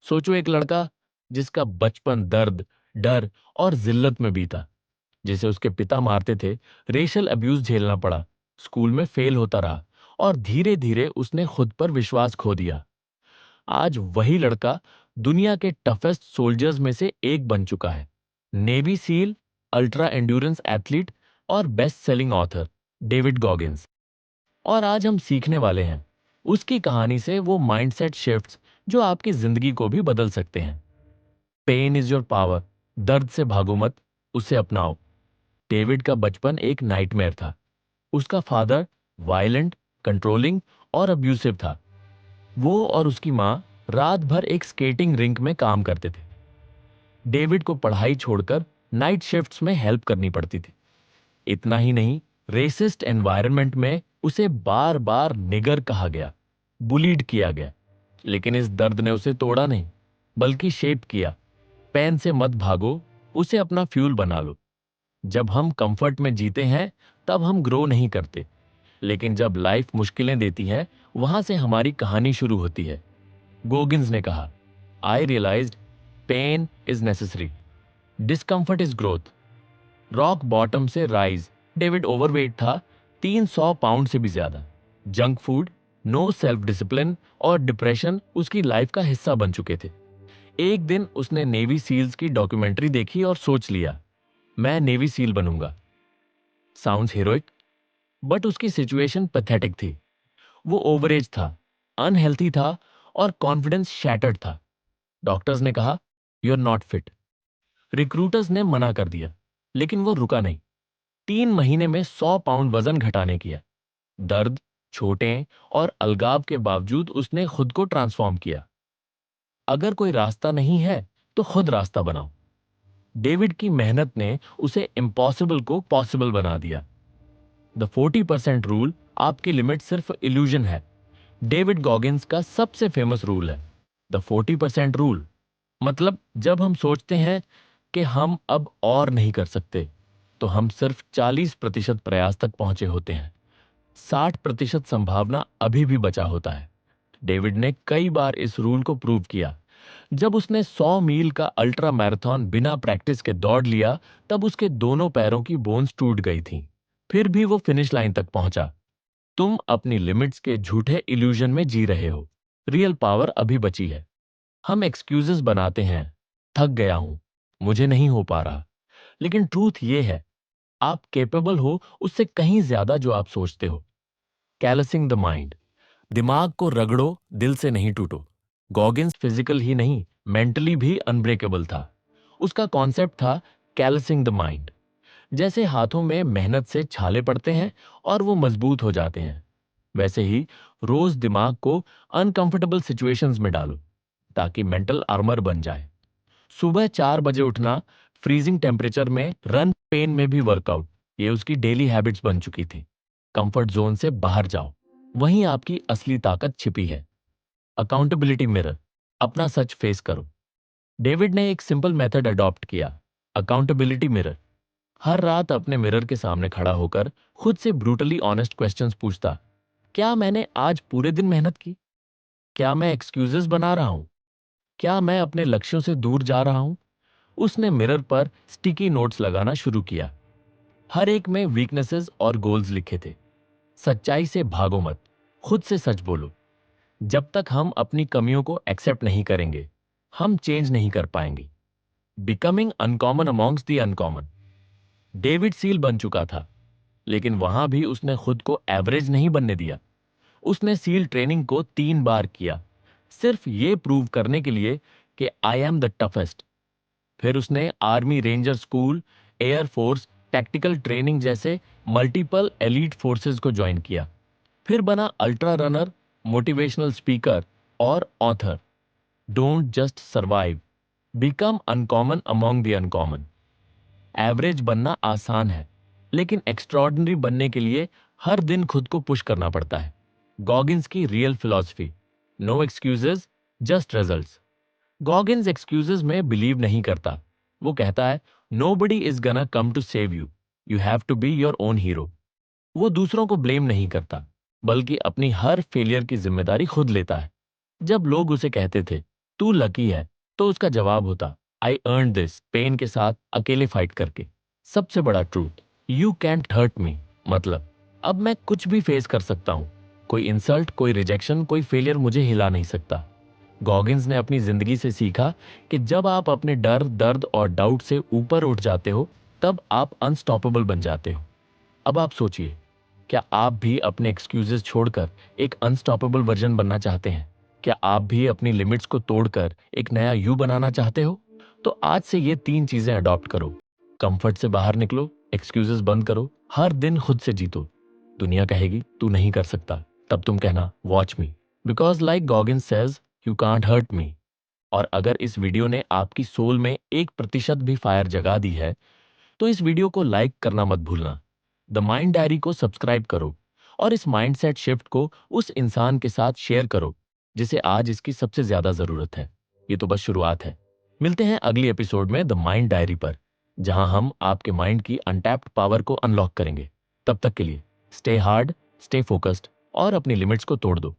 सोचो एक लड़का जिसका बचपन दर्द, डर और जिल्लत में बीता, जिसे उसके पिता मारते थे, रेशल अब्यूज झेलना पड़ा, स्कूल में फेल होता रहा और धीरे धीरे उसने खुद पर विश्वास खो दिया। आज वही लड़का दुनिया के टफेस्ट सोल्जर्स में से एक बन चुका है। Navy seal, ultra endurance athlete और best selling author David Goggins. और आज हम सीखने वाले हैं उसकी कहानी से वो माइंडसेट शिफ्ट्स जो आपकी जिंदगी को भी बदल सकते हैं। Pain is your power. दर्द से भागो मत, उसे अपनाओ। डेविड का बचपन एक नाइटमेयर था। उसका फादर वायलेंट, कंट्रोलिंग और अब्यूसिव था। वो और उसकी माँ रात भर एक स्केटिंग रिंक में काम करते थे। डेविड को पढ़ाई छोड़कर नाइट शिफ्ट्स में हेल्प करनी पड़ती थी। इतना ही नहीं, रेसिस्ट एनवायरनमेंट में उसे बार बार निगर कहा गया, बुलीड किया गया। लेकिन इस दर्द ने उसे तोड़ा नहीं, बल्कि शेप किया। पेन से मत भागो, उसे अपना फ्यूल बना लो। जब हम कंफर्ट में जीते हैं तब हम ग्रो नहीं करते, लेकिन जब लाइफ मुश्किलें देती है वहां से हमारी कहानी शुरू होती है। गोगिंस ने कहा, I realized pain is necessary, discomfort is growth. Rock bottom से राइज। डेविड ओवरवेट था, 300 पाउंड से भी ज्यादा। Junk food, no self discipline और डिप्रेशन उसकी लाइफ का हिस्सा बन चुके थे। एक दिन उसने नेवी सील्स की डॉक्यूमेंट्री देखी और सोच लिया, मैं नेवी सील बनूंगा। साउंड्स हीरोइक, बट उसकी सिचुएशन पैथेटिक थी। वो ओवरएज था, अनहेल्थी था और कॉन्फिडेंस शैटर्ड था। डॉक्टर्स ने कहा, you are not fit. Recruiters ने मना कर दिया, लेकिन वो रुका नहीं। 3 महीने में 100 पाउंड वजन घटाने किया। दर्द, छोटे और अलगाव के बावजूद उसने खुद को ट्रांसफॉर्म किया। अगर कोई रास्ता नहीं है तो खुद रास्ता बनाओ। डेविड की मेहनत ने उसे इम्पॉसिबल को पॉसिबल बना दिया। द 40% रूल आपकी लिमिट सिर्फ इल्यूजन है। डेविड गॉगिंस का सबसे फेमस रूल है द 40% रूल। मतलब जब हम सोचते हैं कि हम अब और नहीं कर सकते, तो हम सिर्फ 40% प्रयास तक पहुंचे होते हैं। 60% संभावना अभी भी बचा होता है। डेविड ने कई बार इस रूल को प्रूव किया। जब उसने 100 मील का अल्ट्रा मैराथन बिना प्रैक्टिस के दौड़ लिया, तब उसके दोनों पैरों की बोन्स टूट गई थीं। फिर भी वो फिनिश लाइन तक पहुंचा। तुम अपनी लिमिट्स के झूठे इल्यूजन में जी रहे हो। रियल पावर अभी बची है। हम एक्सक्यूजेस बनाते हैं, थक गया हूं, मुझे नहीं हो पा रहा। लेकिन ट्रूथ ये है, आप कैपेबल हो उससे कहीं ज्यादा जो आप सोचते हो। कैलसिंग द माइंड। दिमाग को रगड़ो, दिल से नहीं टूटो। गॉगिंस फिजिकल ही नहीं, मेंटली भी अनब्रेकेबल था। उसका कॉन्सेप्ट था कैलसिंग द माइंड। जैसे हाथों में मेहनत से छाले पड़ते हैं और वो मजबूत हो जाते हैं, वैसे ही रोज दिमाग को अनकंफर्टेबल सिचुएशंस में डालो ताकि मेंटल आर्मर बन जाए। सुबह 4 बजे उठना, फ्रीजिंग टेम्परेचर में रन, पेन में भी वर्कआउट, ये उसकी डेली हैबिट्स बन चुकी थी। कंफर्ट जोन से बाहर जाओ, वहीं आपकी असली ताकत छिपी है। Accountability mirror. अपना सच फेस करो। डेविड ने एक सिंपल मेथड अडॉप्ट किया, अकाउंटेबिलिटी मिरर। हर रात अपने मिरर के सामने खड़ा होकर खुद से ब्रूटली ऑनेस्ट क्वेश्चंस पूछता, क्या मैंने आज पूरे दिन मेहनत की? क्या मैं एक्सक्यूजेस बना रहा हूं? क्या मैं अपने लक्ष्यों से दूर जा रहा हूं? उसने मिरर पर स्टिकी नोट्स लगाना शुरू किया। हर एक में वीकनेसेस और गोल्स लिखे थे। सच्चाई से भागो मत, खुद से सच बोलो। जब तक हम अपनी कमियों को एक्सेप्ट नहीं करेंगे, हम चेंज नहीं कर पाएंगे। Becoming uncommon amongst the uncommon. David seal बन चुका था, लेकिन वहां भी उसने खुद को एवरेज नहीं बनने दिया। उसने सील ट्रेनिंग को 3 बार किया, सिर्फ ये प्रूव करने के लिए कि आई एम द टफेस्ट। फिर उसने army ranger school, air force, tactical training जैसे मल्टीपल एलीट फोर्सेस को ज्वाइन किया। फिर बना अल्ट्रा रनर, मोटिवेशनल स्पीकर और author. Don't just survive, become uncommon among the uncommon. Average बनना आसान है, लेकिन एक्स्ट्रॉर्डिनरी बनने के लिए हर दिन खुद को पुश करना पड़ता है। गॉगिंस की real philosophy, no excuses, just results. Goggins excuses में बिलीव नहीं करता। वो कहता है, nobody is gonna come to save you, you have to be your own hero. वो दूसरों को ब्लेम नहीं करता, बल्कि अपनी हर फेलियर की जिम्मेदारी खुद लेता है। जब लोग उसे कहते थे, तू लकी है, तो उसका जवाब होता, आई अर्न दिस, पेन के साथ अकेले फाइट करके। सबसे बड़ा truth, you can't hurt me, मतलब अब मैं कुछ भी फेस कर सकता हूं। कोई इंसल्ट, कोई रिजेक्शन, कोई फेलियर मुझे हिला नहीं सकता। गॉगिंस ने अपनी जिंदगी से सीखा कि जब आप अपने डर, दर्द और डाउट से ऊपर उठ जाते हो, तब आप अनस्टॉपेबल बन जाते हो। अब आप सोचिए, क्या आप भी अपने एक्सक्यूजेस छोड़कर एक अनस्टॉपेबल वर्जन बनना चाहते हैं? क्या आप भी अपनी लिमिट्स को तोड़कर एक नया यू बनाना चाहते हो? तो आज से ये 3 चीजें अडॉप्ट करो। कंफर्ट से बाहर निकलो, एक्सक्यूजेस बंद करो, हर दिन खुद से जीतो। दुनिया कहेगी तू नहीं कर सकता, तब तुम कहना watch me, because like Goggins says, you can't hurt me. और अगर इस वीडियो ने आपकी सोल में 1% भी फायर जगा दी है, तो इस वीडियो को लाइक करना मत भूलना। द माइंड डायरी को सब्सक्राइब करो और इस माइंडसेट शिफ्ट को उस इंसान के साथ शेयर करो जिसे आज इसकी सबसे ज्यादा जरूरत है। ये तो बस शुरुआत है। मिलते हैं अगली एपिसोड में द माइंड डायरी पर, जहां हम आपके माइंड की अनटैप्ड पावर को अनलॉक करेंगे। तब तक के लिए स्टे हार्ड, स्टे फोकस्ड और अपनी लिमिट्स को तोड़ दो।